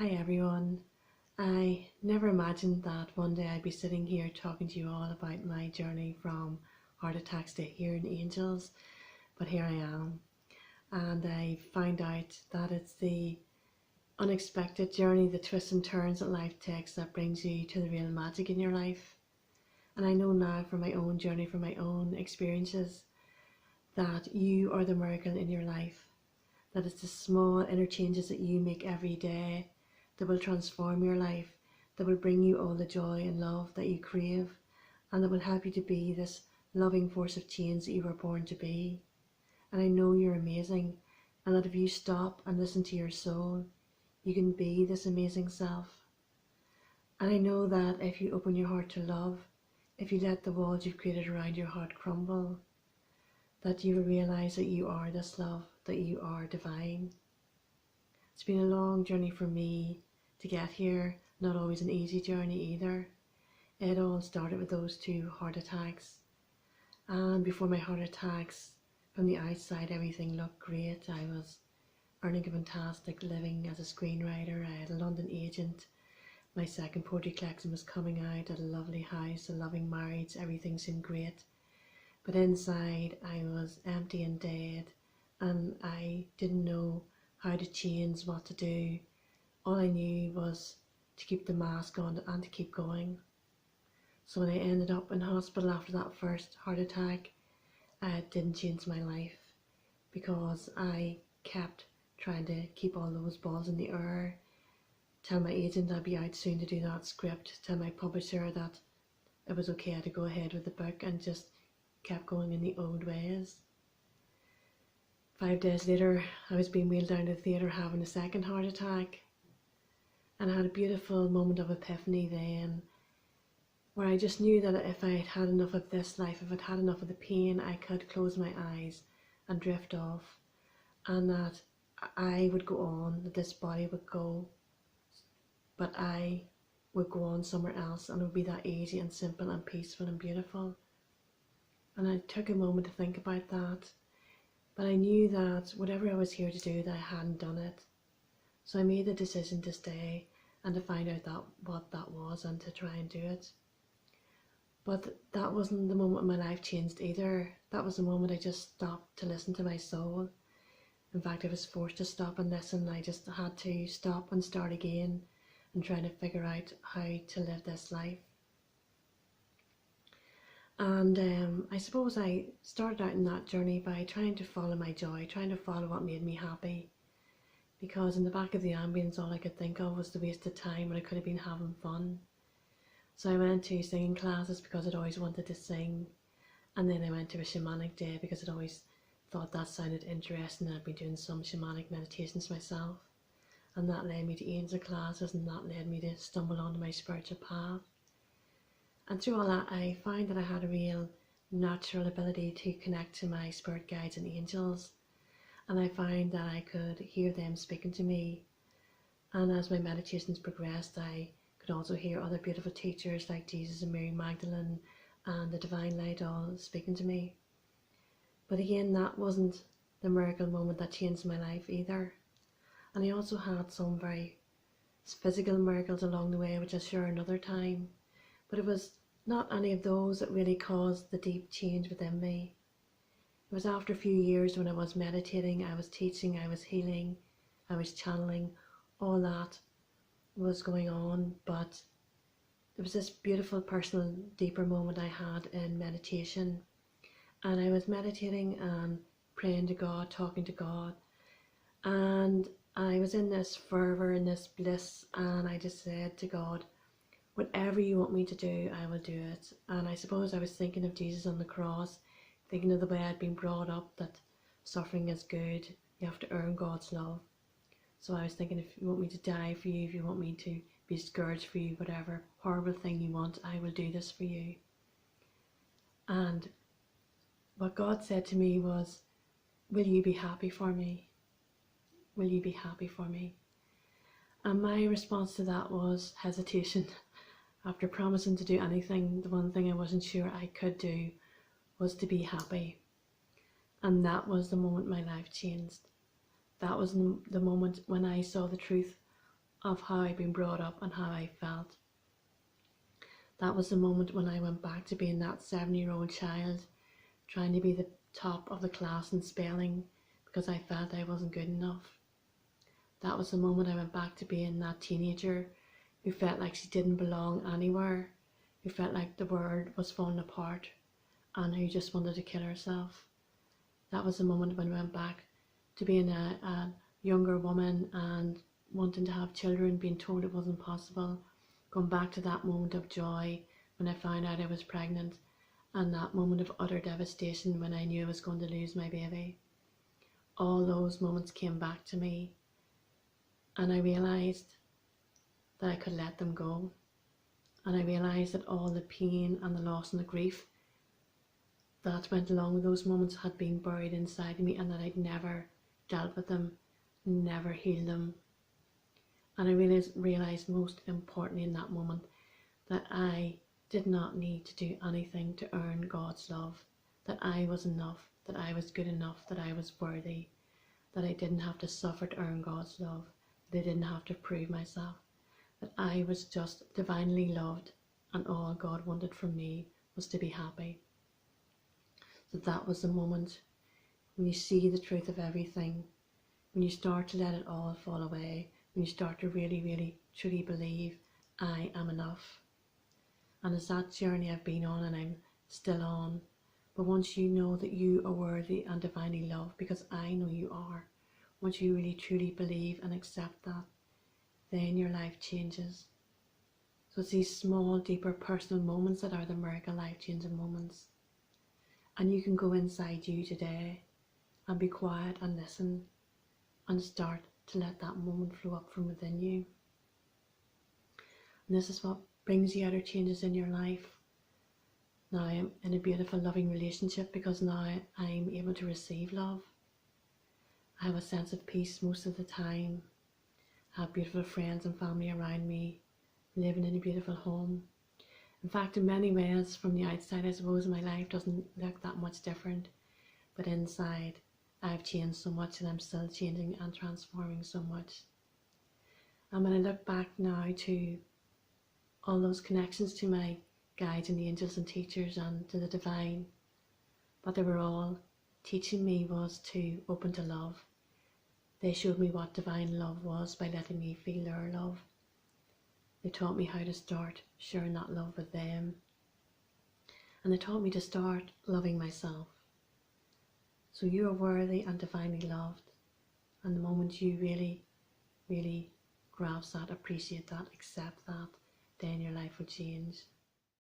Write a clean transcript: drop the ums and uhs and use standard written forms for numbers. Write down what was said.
Hi everyone. I never imagined that one day I'd be sitting here talking to you all about my journey from heart attacks to hearing angels, but here I am. And I find out that it's the unexpected journey, the twists and turns that life takes that brings you to the real magic in your life. And I know now from my own journey, from my own experiences, that you are the miracle in your life. That it's the small interchanges that you make every day that will transform your life, that will bring you all the joy and love that you crave, and that will help you to be this loving force of change that you were born to be. And I know you're amazing, and that if you stop and listen to your soul, you can be this amazing self. And I know that if you open your heart to love, if you let the walls you've created around your heart crumble, that you will realise that you are this love, that you are divine. It's been a long journey for me to get here, not always an easy journey either. It all started with those 2 heart attacks. And before my heart attacks, from the outside everything looked great. I was earning a fantastic living as a screenwriter. I had a London agent. My second poetry collection was coming out, at a lovely house, a loving marriage, everything seemed great. But inside I was empty and dead, and I didn't know how to change, what to do. All I knew was to keep the mask on and to keep going. So when I ended up in hospital after that first heart attack, it didn't change my life, because I kept trying to keep all those balls in the air, tell my agent I'd be out soon to do that script, tell my publisher that it was okay to go ahead with the book, and just kept going in the old ways. 5 days later, I was being wheeled down to the theatre having a second heart attack, and I had a beautiful moment of epiphany then, where I just knew that if I had had enough of this life, if I'd had enough of the pain, I could close my eyes and drift off, and that I would go on, that this body would go, but I would go on somewhere else, and it would be that easy and simple and peaceful and beautiful. And I took a moment to think about that, but I knew that whatever I was here to do, that I hadn't done it. So I made the decision to stay and to find out what that was, and to try and do it. But that wasn't the moment my life changed either. That was the moment I just stopped to listen to my soul. In fact, I was forced to stop and listen. I just had to stop and start again and trying to figure out how to live this life. And I suppose I started out in that journey by trying to follow my joy, trying to follow what made me happy. Because in the back of the ambulance, all I could think of was the wasted time when I could have been having fun. So I went to singing classes because I'd always wanted to sing. And then I went to a shamanic day because I'd always thought that sounded interesting, and I'd been doing some shamanic meditations myself. And that led me to angel classes, and that led me to stumble onto my spiritual path. And through all that, I found that I had a real natural ability to connect to my spirit guides and angels. And I found that I could hear them speaking to me. And as my meditations progressed, I could also hear other beautiful teachers like Jesus and Mary Magdalene and the Divine Light all speaking to me. But again, that wasn't the miracle moment that changed my life either. And I also had some very physical miracles along the way, which I'll share another time. But it was not any of those that really caused the deep change within me. It was after a few years when I was meditating, I was teaching, I was healing, I was channeling, all that was going on. But there was this beautiful personal, deeper moment I had in meditation. And I was meditating and praying to God, talking to God. And I was in this fervour, in this bliss, and I just said to God, whatever you want me to do, I will do it. And I suppose I was thinking of Jesus on the cross, thinking of the way I'd been brought up, that suffering is good, you have to earn God's love. So I was thinking, if you want me to die for you, if you want me to be scourged for you, whatever horrible thing you want, I will do this for you. And what God said to me was, will you be happy for me? Will you be happy for me? And my response to that was hesitation. After promising to do anything, the one thing I wasn't sure I could do was to be happy. And that was the moment my life changed. That was the moment when I saw the truth of how I'd been brought up and how I felt. That was the moment when I went back to being that 7-year-old child, trying to be the top of the class in spelling because I felt I wasn't good enough. That was the moment I went back to being that teenager who felt like she didn't belong anywhere, who felt like the world was falling apart, and who just wanted to kill herself. That was the moment when I went back to being a younger woman and wanting to have children, being told it wasn't possible, going back to that moment of joy when I found out I was pregnant, and that moment of utter devastation when I knew I was going to lose my baby. All those moments came back to me, and I realised that I could let them go. And I realised that all the pain and the loss and the grief that went along with those moments had been buried inside of me, and that I'd never dealt with them, never healed them. And I realised most importantly in that moment that I did not need to do anything to earn God's love, that I was enough, that I was good enough, that I was worthy, that I didn't have to suffer to earn God's love, that I didn't have to prove myself, that I was just divinely loved, and all God wanted from me was to be happy. So that was the moment when you see the truth of everything, when you start to let it all fall away, when you start to really, really, truly believe I am enough. And it's that journey I've been on and I'm still on. But once you know that you are worthy and divinely loved, because I know you are, once you really truly believe and accept that, then your life changes. So it's these small, deeper personal moments that are the miracle life-changing moments. And you can go inside you today and be quiet and listen and start to let that moment flow up from within you. And this is what brings you outer changes in your life. Now I'm in a beautiful, loving relationship because now I'm able to receive love. I have a sense of peace most of the time. I have beautiful friends and family around me, living in a beautiful home. In fact, in many ways, from the outside, I suppose my life doesn't look that much different, but inside I've changed so much, and I'm still changing and transforming so much. And when I look back now to all those connections to my guides and angels and teachers and to the divine, what they were all teaching me was to open to love. They showed me what divine love was by letting me feel their love. They taught me how to start sharing that love with them. And they taught me to start loving myself. So you are worthy and divinely loved. And the moment you really, really grasp that, appreciate that, accept that, then your life will change.